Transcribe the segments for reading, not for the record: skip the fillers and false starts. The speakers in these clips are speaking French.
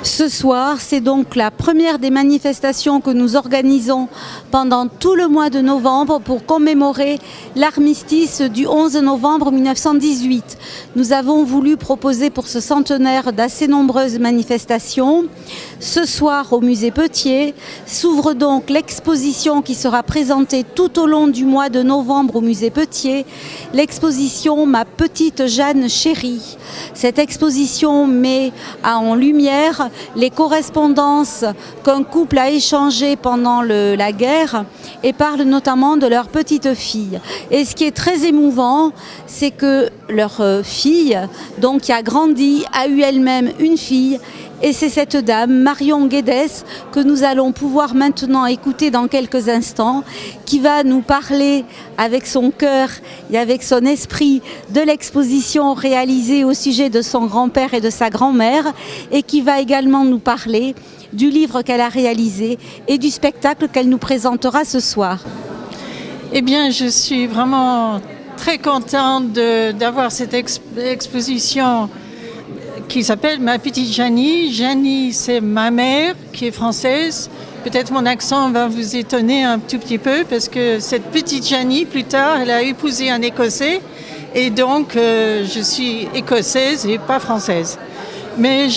Ce soir, c'est donc la première des manifestations que nous organisons pendant tout le mois de novembre pour commémorer l'armistice du 11 novembre 1918. Nous avons voulu proposer pour ce centenaire d'assez nombreuses manifestations. Ce soir, au musée Petier, s'ouvre donc l'exposition qui sera présentée tout au long du mois de novembre au musée Petier, l'exposition « Ma petite Jeanne chérie ». Cette exposition met en lumière les correspondances qu'un couple a échangées pendant la guerre et parle notamment de leur petite fille. Et ce qui est très émouvant, c'est que leur fille, donc qui a grandi, a eu elle-même une fille. Et c'est cette dame, Marion Guedes, que nous allons pouvoir maintenant écouter dans quelques instants, qui va nous parler avec son cœur et avec son esprit de l'exposition réalisée au sujet de son grand-père et de sa grand-mère, et qui va également nous parler du livre qu'elle a réalisé et du spectacle qu'elle nous présentera ce soir. Eh bien, je suis vraiment très contente d'avoir cette exposition qui s'appelle Ma petite Jeannie. Jeannie, c'est ma mère qui est française. Peut-être mon accent va vous étonner un tout petit peu parce que cette petite Jeannie, plus tard, elle a épousé un Écossais et donc je suis écossaise et pas française. Mais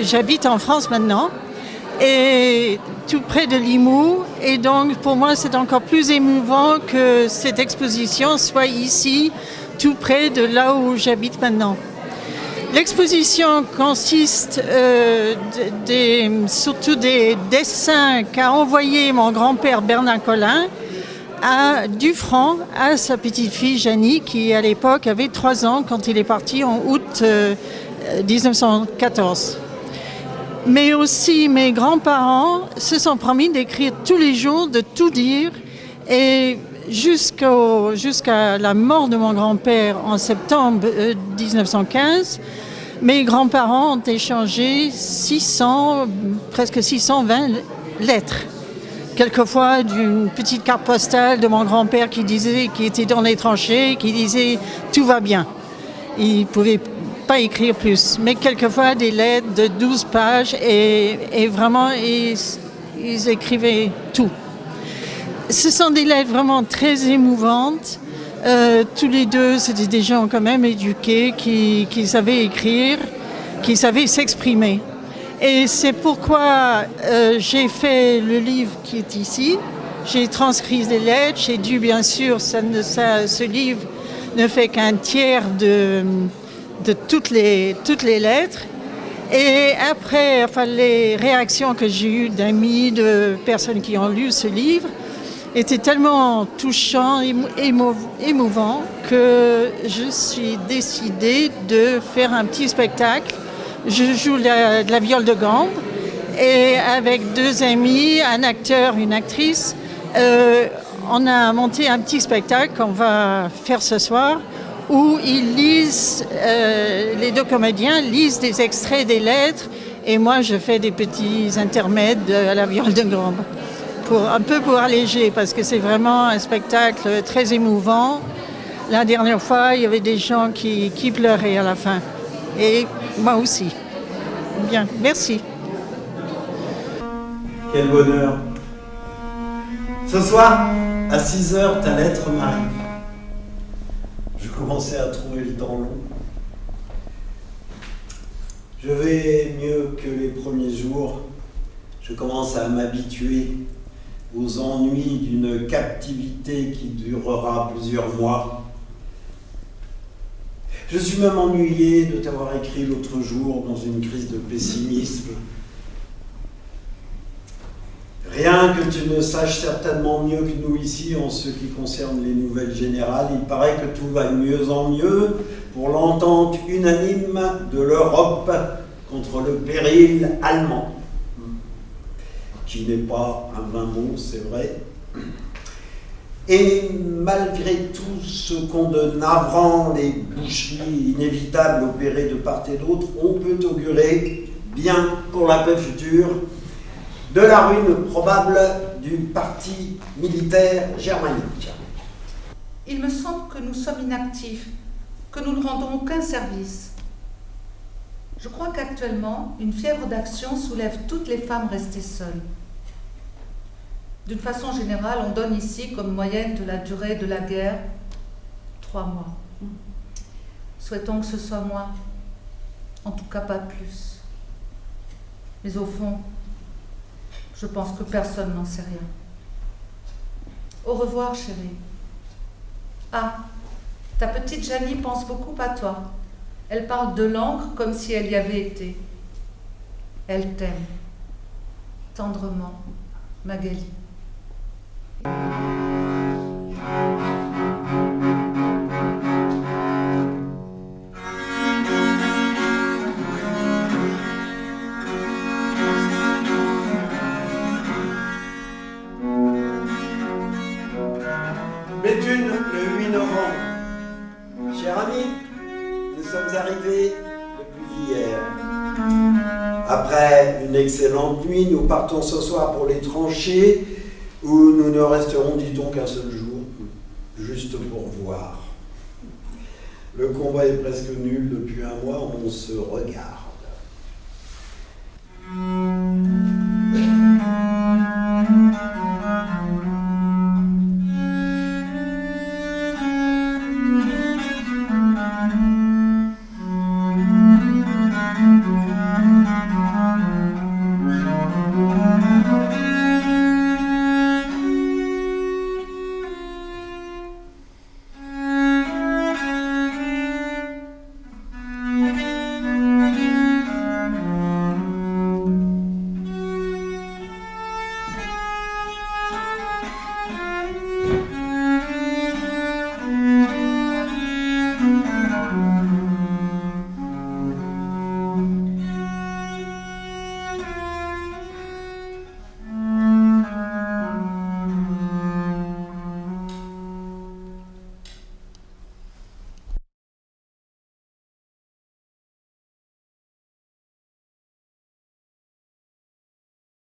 j'habite en France maintenant et tout près de Limoux et donc pour moi c'est encore plus émouvant que cette exposition soit ici, tout près de là où j'habite maintenant. L'exposition consiste surtout des dessins qu'a envoyé mon grand-père Bernard Collin à Dufranc, à sa petite-fille Jeannie, qui à l'époque avait 3 ans quand il est parti en août 1914. Mais aussi mes grands-parents se sont promis d'écrire tous les jours, de tout dire, et jusqu'à la mort de mon grand-père en septembre 1915, mes grands-parents ont échangé presque 620 lettres. Quelquefois d'une petite carte postale de mon grand-père qui était dans les tranchées, qui disait « tout va bien ». Il ne pouvait pas écrire plus, mais quelquefois des lettres de 12 pages et vraiment ils écrivaient tout. Ce sont des lettres vraiment très émouvantes. Tous les deux, c'était des gens quand même éduqués qui savaient écrire, qui savaient s'exprimer. Et c'est pourquoi j'ai fait le livre qui est ici. J'ai transcrit des lettres. J'ai dû, bien sûr, ce livre ne fait qu'un tiers de toutes les lettres. Et après, les réactions que j'ai eues d'amis, de personnes qui ont lu ce livre, était tellement touchant, émouvant, que je suis décidée de faire un petit spectacle. Je joue de la viole de gambe et avec 2 amis, un acteur, une actrice, on a monté un petit spectacle qu'on va faire ce soir où les 2 comédiens lisent des extraits des lettres et moi je fais des petits intermèdes à la viole de gambe. Un peu pour alléger, parce que c'est vraiment un spectacle très émouvant. La dernière fois, il y avait des gens qui pleuraient à la fin. Et moi aussi. Bien, merci. Quel bonheur. Ce soir, à 6h, ta lettre m'arrive. Je commençais à trouver le temps long. Je vais mieux que les premiers jours. Je commence à m'habituer aux ennuis d'une captivité qui durera plusieurs mois. Je suis même ennuyé de t'avoir écrit l'autre jour dans une crise de pessimisme. Rien que tu ne saches certainement mieux que nous ici en ce qui concerne les nouvelles générales, il paraît que tout va de mieux en mieux pour l'entente unanime de l'Europe contre le péril allemand. Qui n'est pas un vain mot, c'est vrai. Et malgré tout ce qu'ont de navrant les boucheries inévitables opérées de part et d'autre, on peut augurer, bien pour la paix future, de la ruine probable du parti militaire germanique. Il me semble que nous sommes inactifs, que nous ne rendons aucun service. Je crois qu'actuellement, une fièvre d'action soulève toutes les femmes restées seules. D'une façon générale, on donne ici comme moyenne de la durée de la guerre 3 mois. Souhaitons que ce soit moins, en tout cas pas plus. Mais au fond, je pense que personne n'en sait rien. Au revoir, chérie. Ah, ta petite Janie pense beaucoup à toi. Elle parle de l'encre comme si elle y avait été. Elle t'aime. Tendrement, Magali. Béthune, le 8 novembre. Chers amis, nous sommes arrivés depuis hier. Après une excellente nuit, nous partons ce soir pour les tranchées où nous ne resterons, dit-on, qu'un seul jour, juste pour voir. Le combat est presque nul depuis un mois, on se regarde.